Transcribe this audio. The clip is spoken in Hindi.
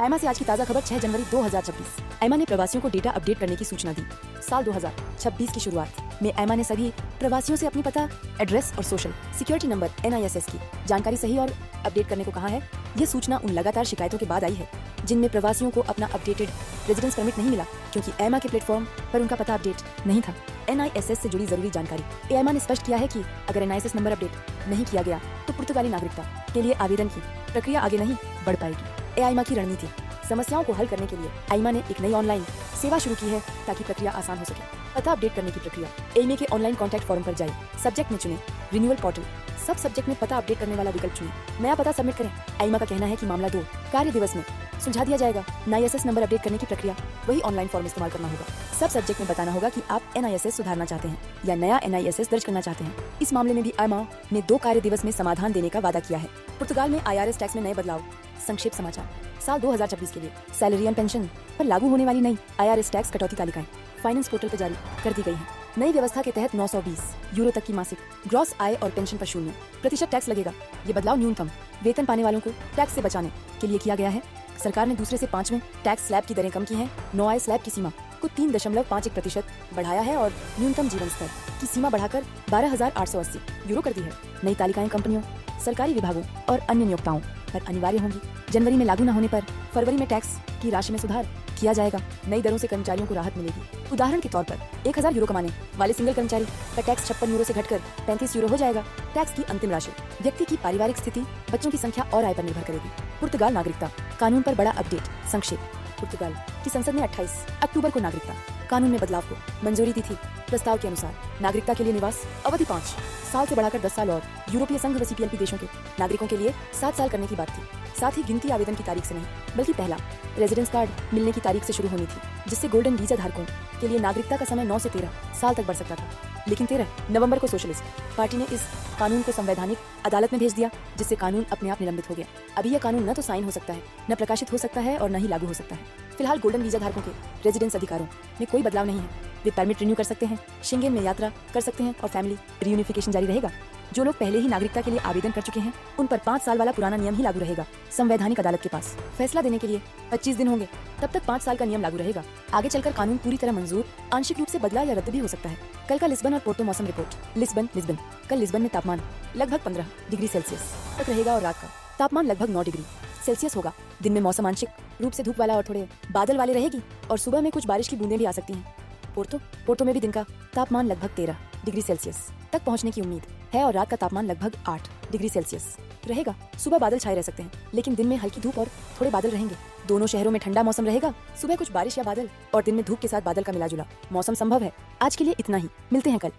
एमा से आज की ताज़ा खबर 6 जनवरी 2026। एमा ने प्रवासियों को डेटा अपडेट करने की सूचना दी। साल 2026 की शुरुआत में एमा ने सभी प्रवासियों से अपनी पता, एड्रेस और सोशल सिक्योरिटी नंबर NISS की जानकारी सही और अपडेट करने को कहा है। यह सूचना उन लगातार शिकायतों के बाद आई है जिनमें प्रवासियों को अपना अपडेटेड रेजिडेंस परमिट नहीं मिला क्योंकि एमा के प्लेटफॉर्म पर उनका पता अपडेट नहीं था। NISS से जुड़ी जरूरी जानकारी। एमा ने स्पष्ट किया है कि अगर NISS नंबर अपडेट नहीं किया गया तो पुर्तगाली नागरिकता के लिए आवेदन की प्रक्रिया आगे नहीं बढ़ पाएगी। एमा की रणनीति। समस्याओं को हल करने के लिए एमा ने एक नई ऑनलाइन सेवा शुरू की है ताकि प्रक्रिया आसान हो सके। पता अपडेट करने की प्रक्रिया। एमा के ऑनलाइन कॉन्टैक्ट फॉर्म पर जाइए, सब्जेक्ट में चुने रिन्यूअल पोर्टल, सब सब्जेक्ट में पता अपडेट करने वाला विकल्प चुने, नया पता सबमिट करें। एमा का कहना है कि मामला 2 कार्य दिवस में सुलझा दिया जाएगा। NISS नंबर अपडेट करने की प्रक्रिया वही ऑनलाइन फॉर्म इस्तेमाल करना होगा। सब सब्जेक्ट में बताना होगा कि आप NISS सुधारना चाहते हैं या नया NISS दर्ज करना चाहते हैं। इस मामले में भी एमा ने 2 कार्य दिवस में समाधान देने का वादा किया है। पुर्तगाल में IRS टैक्स में नए बदलाव। संक्षिप्त समाचार। साल 2026 के लिए सैलरी एंड पेंशन पर लागू होने वाली नई IRS टैक्स कटौती तालिकाएं फाइनेंस पोर्टल पर जारी कर दी गई है। नई व्यवस्था के तहत 920 यूरो तक की मासिक ग्रॉस आय और पेंशन पर 0% टैक्स लगेगा। ये बदलाव न्यूनतम वेतन पाने वालों को टैक्स से बचाने के लिए किया गया है। सरकार ने दूसरे से 5वें टैक्स स्लैब की दरें कम की हैं। नौ आय स्लैब की सीमा को 3.51% बढ़ाया है और न्यूनतम जीवन स्तर की सीमा बढ़ाकर 12,880 यूरो कर दी है। नई तालिकाएं कंपनियों, सरकारी विभागों और अन्य नियोक्ताओं पर अनिवार्य होंगी। जनवरी में लागू न होने पर फरवरी में टैक्स की राशि में सुधार किया जाएगा। नई दरों से कर्मचारियों को राहत मिलेगी। उदाहरण के तौर पर 1,000 यूरो कमाने वाले सिंगल कर्मचारी का टैक्स 56 यूरो से घटकर 35 यूरो हो जाएगा। टैक्स की अंतिम राशि व्यक्ति की पारिवारिक स्थिति, बच्चों की संख्या और आय पर निर्भर करेगी। पुर्तगाल नागरिकता कानून पर बड़ा अपडेट। संक्षेप। पुर्तगाल की संसद ने 28 अक्टूबर को नागरिकता कानून में बदलाव को मंजूरी दी थी। प्रस्ताव के अनुसार नागरिकता के लिए निवास अवधि 5 साल से बढ़ाकर 10 साल और यूरोपीय संघ व CPLP देशों के नागरिकों के लिए 7 साल करने की बात थी। साथ ही गिनती आवेदन की तारीख से नहीं बल्कि पहला रेजिडेंस कार्ड मिलने की तारीख से शुरू होनी थी, जिससे गोल्डन वीजा धारकों के लिए नागरिकता का समय 9 से 13 साल तक बढ़ सकता था। लेकिन 13 नवंबर को सोशलिस्ट पार्टी ने इस कानून को संवैधानिक अदालत में भेज दिया, जिससे कानून अपने आप निलंबित हो गया। अभी यह कानून न तो साइन हो सकता है, न प्रकाशित हो सकता है और न ही लागू हो सकता है। फिलहाल गोल्डन वीजा धारकों के रेजिडेंस अधिकारों में कोई बदलाव नहीं है। वे परमिट रिन्यू कर सकते हैं, शेंगेन में यात्रा कर सकते हैं और फैमिली रियूनिफिकेशन जारी रहेगा। जो लोग पहले ही नागरिकता के लिए आवेदन कर चुके हैं उन पर 5 साल वाला पुराना नियम ही लागू रहेगा। संवैधानिक अदालत के पास फैसला देने के लिए 25 दिन होंगे, तब तक 5 साल का नियम लागू रहेगा। आगे चलकर कानून पूरी तरह मंजूर, आंशिक रूप से बदला या रद्द भी हो सकता है। कल का लिस्बन और पोर्टो मौसम रिपोर्ट। लिस्बन। कल लिस्बन में तापमान लगभग 15 डिग्री सेल्सियस तक रहेगा और रात का तापमान लगभग 9 डिग्री सेल्सियस होगा। दिन में मौसम आंशिक रूप से धूप वाला और थोड़े बादल वाले रहेगी और सुबह में कुछ बारिश की बूंदें भी आ सकती हैं। पोर्टो में भी दिन का तापमान लगभग 13 डिग्री सेल्सियस तक पहुंचने की उम्मीद है और रात का तापमान लगभग 8 डिग्री सेल्सियस रहेगा। सुबह बादल छाए रह सकते हैं, लेकिन दिन में हल्की धूप और थोड़े बादल रहेंगे। दोनों शहरों में ठंडा मौसम रहेगा। सुबह कुछ बारिश या बादल और दिन में धूप के साथ बादल का मिलाजुला मौसम संभव है। आज के लिए इतना ही। मिलते हैं कल।